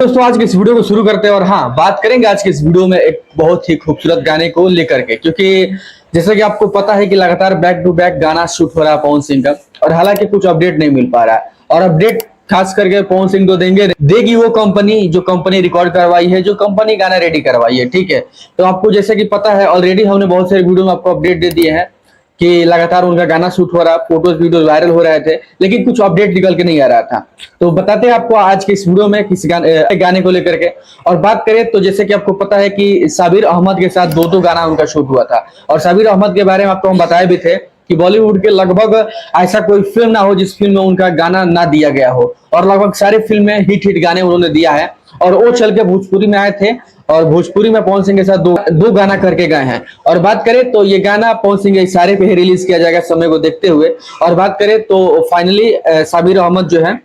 दोस्तों आज के इस वीडियो को शुरू करते हैं और हाँ बात करेंगे आज के इस वीडियो में एक बहुत ही खूबसूरत गाने को लेकर के, क्योंकि जैसे कि आपको पता है कि लगातार बैक टू बैक गाना शूट हो रहा है पवन सिंह का, और हालांकि कुछ अपडेट नहीं मिल पा रहा है। और अपडेट खास करके पवन सिंह तो देगी वो कंपनी जो कंपनी रिकॉर्ड करवाई है, जो कंपनी गाना रेडी करवाई है। ठीक है, तो आपको जैसे कि पता है ऑलरेडी हमने बहुत सारे वीडियो में आपको अपडेट दे दिए हैं कि लगातार उनका गाना शूट हो रहा, फोटोज वीडियोज वायरल हो रहे थे, लेकिन कुछ अपडेट निकल के नहीं आ रहा था। तो बताते हैं आपको आज के इस वीडियो में किस गाने को लेकर के। और बात करें तो जैसे कि आपको पता है कि साबिर अहमद के साथ दो गाना उनका शूट हुआ था, और साबिर अहमद के बारे में आपको हम बताए भी थे कि बॉलीवुड के लगभग ऐसा कोई फिल्म ना हो जिस फिल्म में उनका गाना ना दिया गया हो, और लगभग सारी फिल्म में हिट गाने उन्होंने दिया है। और वो चल के भोजपुरी में आए थे, और भोजपुरी में पवन सिंह के साथ दो गाना करके गए हैं। और बात करें तो ये गाना पवन सिंह के इशारे पे ही रिलीज किया जाएगा समय को देखते हुए। और बात करें तो फाइनली साबिर अहमद जो है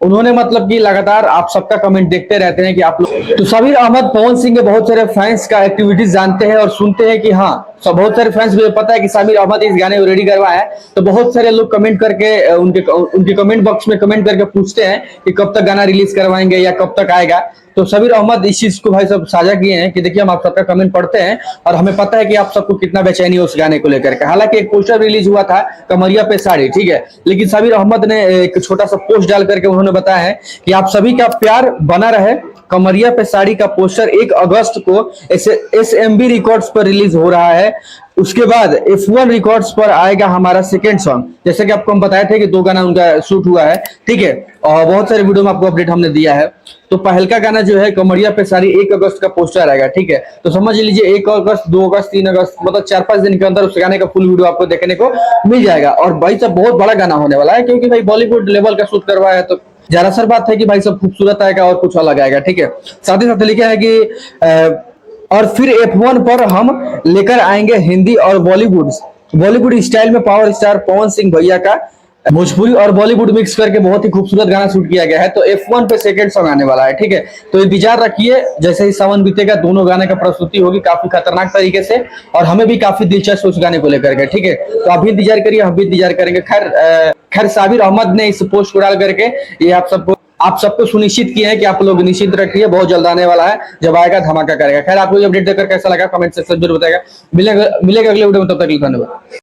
उन्होंने मतलब कि लगातार आप सबका कमेंट देखते रहते हैं कि आप लोग, तो साबिर अहमद पवन सिंह के बहुत सारे फैंस का एक्टिविटीज जानते हैं और सुनते हैं कि हाँ सब बहुत सारे फैंस को पता है कि साबिर अहमद इस गाने को रेडी करवाया है। तो बहुत सारे लोग कमेंट करके उनके कमेंट बॉक्स में कमेंट करके पूछते हैं कि कब तक गाना रिलीज करवाएंगे या कब तक आएगा। तो साबिर अहमद इस चीज को भाई सब साझा किए हैं कि देखिए हम आप सबका कमेंट पढ़ते हैं और हमें पता है कि आप सबको कितना बेचैनी है उस गाने को लेकर के। हालांकि एक पोस्टर रिलीज हुआ था कमरिया पे साड़ी, ठीक है, लेकिन साबिर अहमद ने एक छोटा सा पोस्ट डाल करके उन्होंने बताया है कि आप सभी का प्यार बना रहे। कमरिया पे साड़ी का पोस्टर 1 अगस्त को SMB रिकॉर्ड्स पर रिलीज हो रहा है। उसके बाद F1 रिकॉर्ड्स पर आएगा हमारा सेकेंड सॉन्ग। जैसे कि आपको हम बताए थे कि 2 गाना उनका शूट हुआ है, ठीक है, और बहुत सारे वीडियो में आपको अपडेट हमने दिया है। तो पहल का गाना जो है कमरिया पे साड़ी 1 अगस्त का पोस्टर आएगा, ठीक है। तो समझ लीजिए 1 अगस्त 2 अगस्त 3 अगस्त मतलब 4-5 दिन के अंदर उस गाने का फुल वीडियो आपको देखने को मिल जाएगा। और भाई सब बहुत बड़ा गाना होने वाला है, क्योंकि भाई बॉलीवुड लेवल का शूट करवाया है, तो जरा सर बात है कि भाई सब खूबसूरत आएगा और कुछ अलग आएगा, ठीक है। साथ ही साथ लिखा है कि और फिर F1 पर हम लेकर आएंगे हिंदी और बॉलीवुड स्टाइल में पावर स्टार पवन सिंह भैया का भोजपुरी और बॉलीवुड मिक्स करके बहुत ही खूबसूरत गाना शूट किया गया है। तो F1 पे सेकंड सॉन्ग आने वाला है, ठीक है। तो इंतजार रखिए, जैसे ही सावन बीतेगा दोनों गाने का प्रस्तुति होगी काफी खतरनाक तरीके से, और हमें भी काफी दिलचस्प उस गाने को लेकर के, ठीक है। तो आप भी इंतजार करिए, हम भी इंतजार करेंगे। खैर साबिर अहमद ने इस पोस्ट को डाल करके ये आप सबको सुनिश्चित किए हैं कि आप लोग निश्चित रखिए, बहुत जल्द आने वाला है, जब आएगा धमाका करेगा। खैर आपको ये अपडेट देकर कैसा लगा कमेंट सेक्शन में जरूर बताएगा। मिलेगा अगले वीडियो में, तब तक धन्यवाद।